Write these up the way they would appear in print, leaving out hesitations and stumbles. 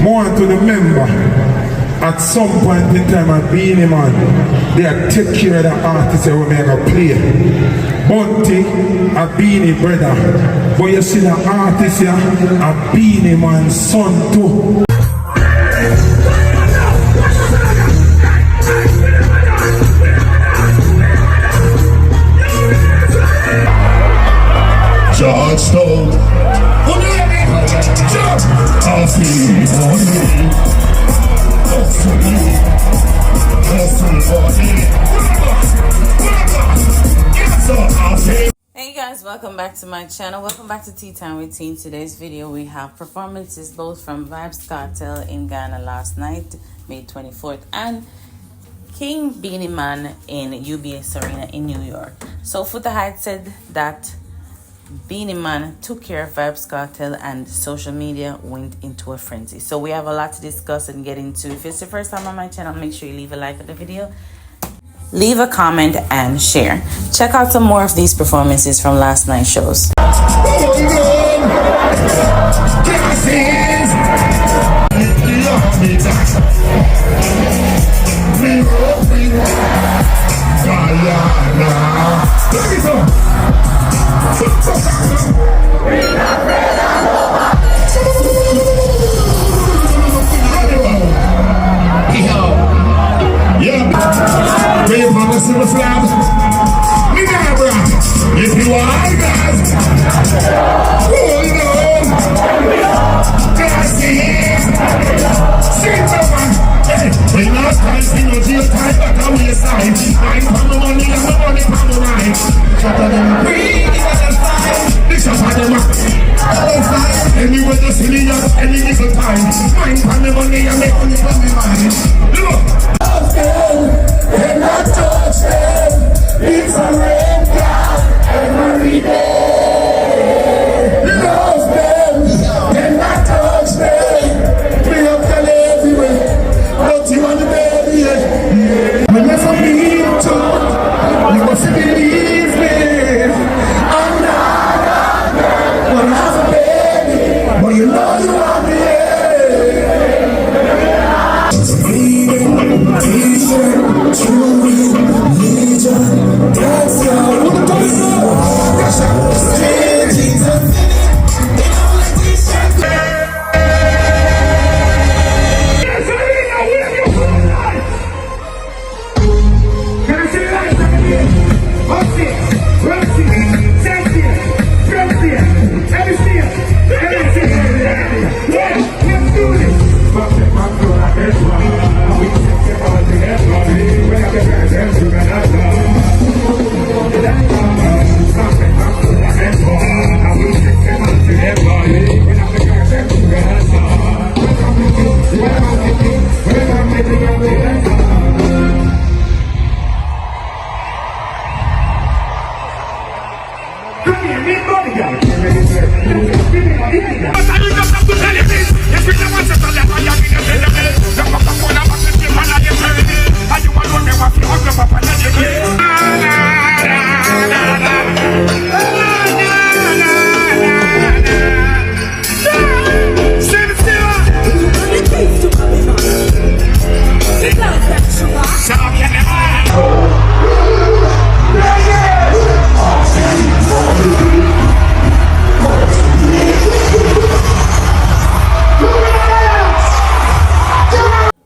More to the member, at some point in time at Beenie man, they are take care of the artists that we make a play. Bunty, a Beenie brother. But you see the artist here, a Beenie man's son too. George Stone. Hey guys, welcome back to my channel. Welcome back to Tea Time with Tea. In today's video we have performances both from VYBZ Kartel in Ghana last night, May 24th, and King Beenie Man in UBS Arena in New York. So Footah had said that Beenie Man took care of VYBZ Kartel and social media went into a frenzy. So we have a lot to discuss and get into. If it's your first time on my channel, make sure you leave a like on the video, leave a comment and share. Check out some more of these performances from last night's shows. If you are guys, hold on. We're not fighting no jail time, but I'm your side. I'm from the money and the money from the right. Shut up and breathe in the side. This is how them are. Anyway, the silly any little time. I'm from the money and the money from the mind. Look. And not touch them. It's a rain cloud every day. Love them. And not touch them. Bring up the lazy way. But you want the baby, yeah. When you're from me to, you must believe me. I'm not a girl, but I'm a baby. But you know you want me, true religion, that's how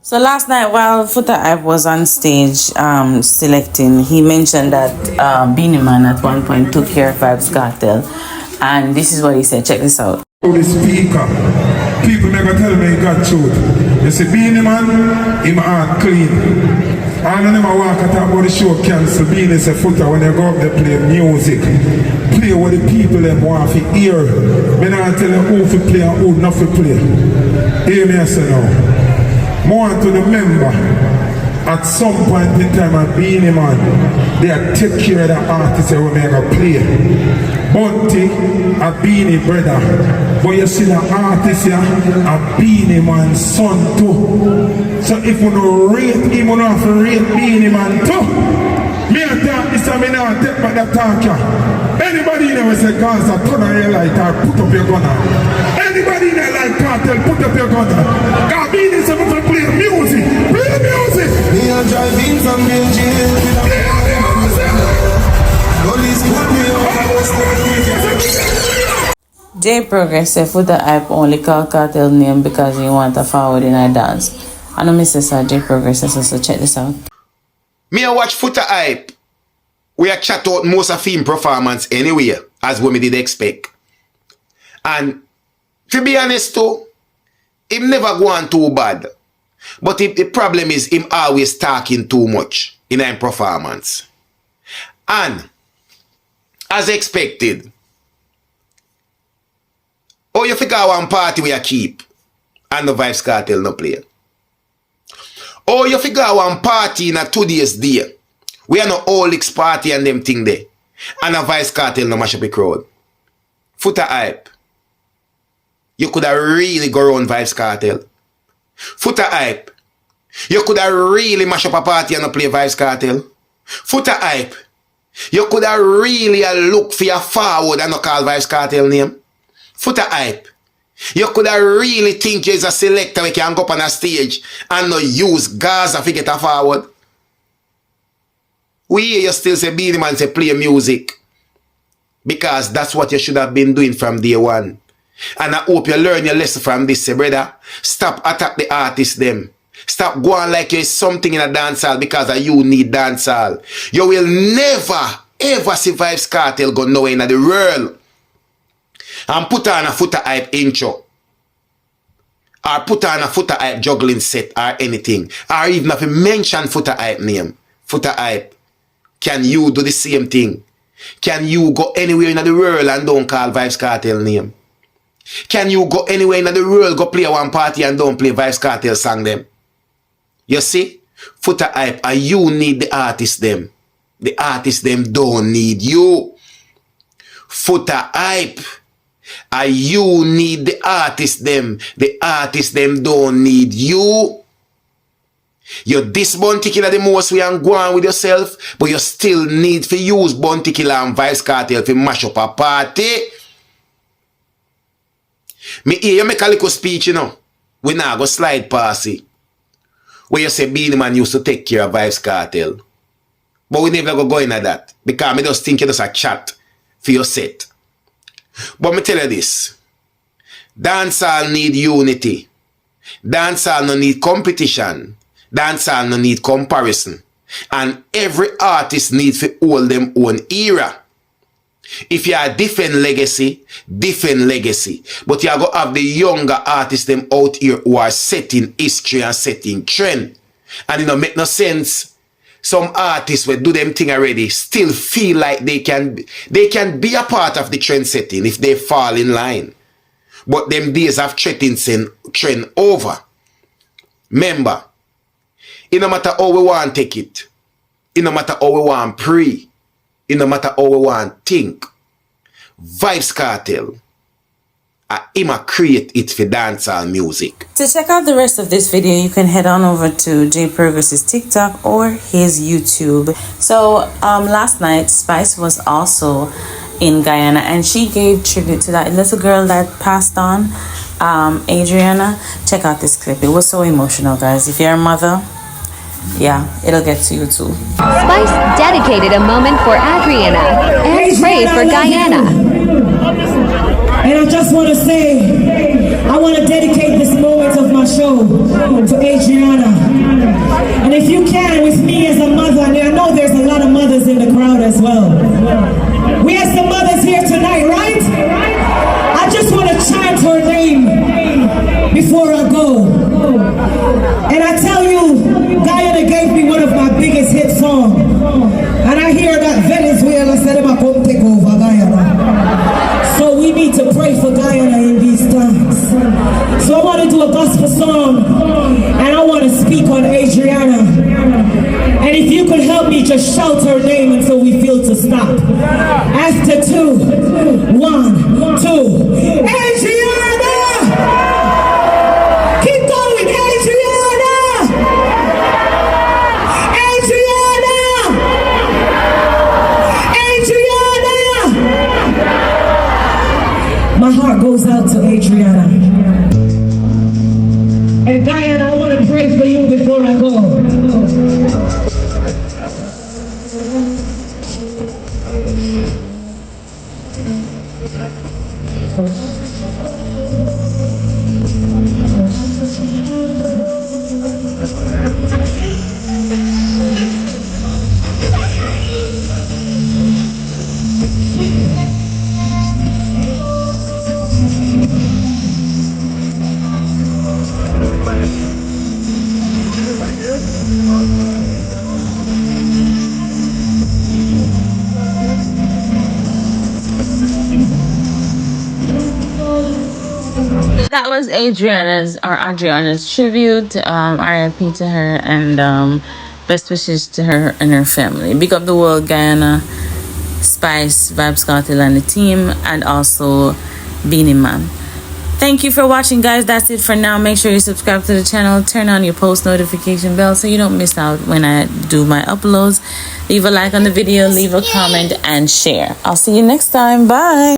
So last night while Footah was on stage selecting, he mentioned that Beenie Man at one point took care of VYBZ Kartel, and this is what he said. Check this out. The speaker, people never tell me he got truth. You see Beenie Man, him heart clean. And when I walk out about the show cancel, Beenie say Footah when they go up they play music. Play what the people them want to hear. Me not tell them who to play and who not to play. Hear me I say now. More to the member, at some point in time at Beenie man, they are take care of the artists that we make a play. Bunty, a Beenie brother. But you see the artist here, a Beenie man's son too. So if you don't rate him, you don't have to rate Beenie man too. Me and talk this time, I don't take back that talk here. Anybody in there say Gaza, turn on your light or put up your gun. Anybody in there like Kartel, put up your gun. J Progress said Footah hype only call Kartel name because he want to forward in a dance. I know Mr. J Progress says, so check this out. Me a watch Footah hype. We a chat out most of him performance anyway, as we did expect. And to be honest too, him never go on too bad. But the problem is him always talking too much in his performance. And as expected, oh, you figure one party we a keep and the VYBZ Kartel no play. Oh, you figure one party in a 2 days day. We are no all X party and them thing there. And a VYBZ Kartel no mash up the crowd. Footah hype. You could have really go around VYBZ Kartel. Footah hype. You could have really mash up a party and not play VYBZ Kartel. Footah hype. You could have really look for your forward and not call VYBZ Kartel name. Footah hype. You could have really think you're a selector we can go up on a stage and not use Gaza to get a forward. We hear you still say Beenie Man say play music. Because that's what you should have been doing from day one. And I hope you learn your lesson from this, say, brother. Stop attack the artists them. Stop going like you're something in a dancehall because you need dancehall. You will never, ever see VYBZ Kartel go nowhere in the world. And put on a Footah hype intro. Or put on a Footah hype juggling set or anything. Or even if you mention Footah hype name. Footah hype. Can you do the same thing? Can you go anywhere in the world and don't call VYBZ Kartel name? Can you go anywhere in the world, go play one party and don't play VYBZ Kartel song them? You see? Footah hype, and you need the artists them. The artists them don't need you. Footah hype, and you need the artists them. The artists them don't need you. You diss Bounty Killer the most way and go on with yourself, but you still need to use Bounty Killer and VYBZ Kartel to mash up a party. Me hear you make a little speech, you know. We now go slide past it. Where you say Beenie Man used to take care of VYBZ Kartel. But we never go into that. Because I just think you just a chat for your set. But me tell you this. Dancehall need unity. Dancehall no need competition. Dancehall no need comparison. And every artist needs to hold them own era. If you are different legacy. But you are going to have the younger artists them out here who are setting history and setting trend. And it don't make no sense. Some artists will do them thing already, still feel like they can be a part of the trend setting if they fall in line. But them days of trend over. Remember, it no matter how we want to take it. It no matter how we want to pray. It no matter how we want to think. VYBZ Kartel, I'ma create it for dancehall music. To check out the rest of this video, you can head on over to J Progress's TikTok or his YouTube. So last night, Spice was also in Guyana and she gave tribute to that little girl that passed on, Adrianna. Check out this clip. It was so emotional, guys. If you're a mother, yeah, it'll get to you too. Spice dedicated a moment for Adrianna and prayed for Guyana. And I just want to say, I want to dedicate this moment of my show to Adrianna. And if you can, with me as a mother, and I know there's a lot of mothers in the crowd as well. We have some mothers here tonight, right? I just want to chant her name before I go. And I tell you, Guyana gave me one of my biggest hit songs. And I hear that Venezuela said I'm going to take over Guyana. So we need to pray for Guyana in these times. So I want to do a gospel song. And I want to speak on Adrianna. And if you could help me, just shout her name until we feel to stop. After 2, 1, 2. Adrianna! Keep going, Adrianna! Adrianna! Adrianna! My heart goes out to Adrianna. And Diana, I want to pray for you before I go. that was Adrianna's tribute. RIP to her, and best wishes to her and her family. Big up the world, Guyana, Spice, VYBZ Kartel and the team, and also Beenie Man. Thank you for watching, guys. That's it for now. Make sure you subscribe to the channel, turn on your post notification bell so you don't miss out when I do my uploads. Leave a like on the video, leave a comment, and share. I'll see you next time. Bye.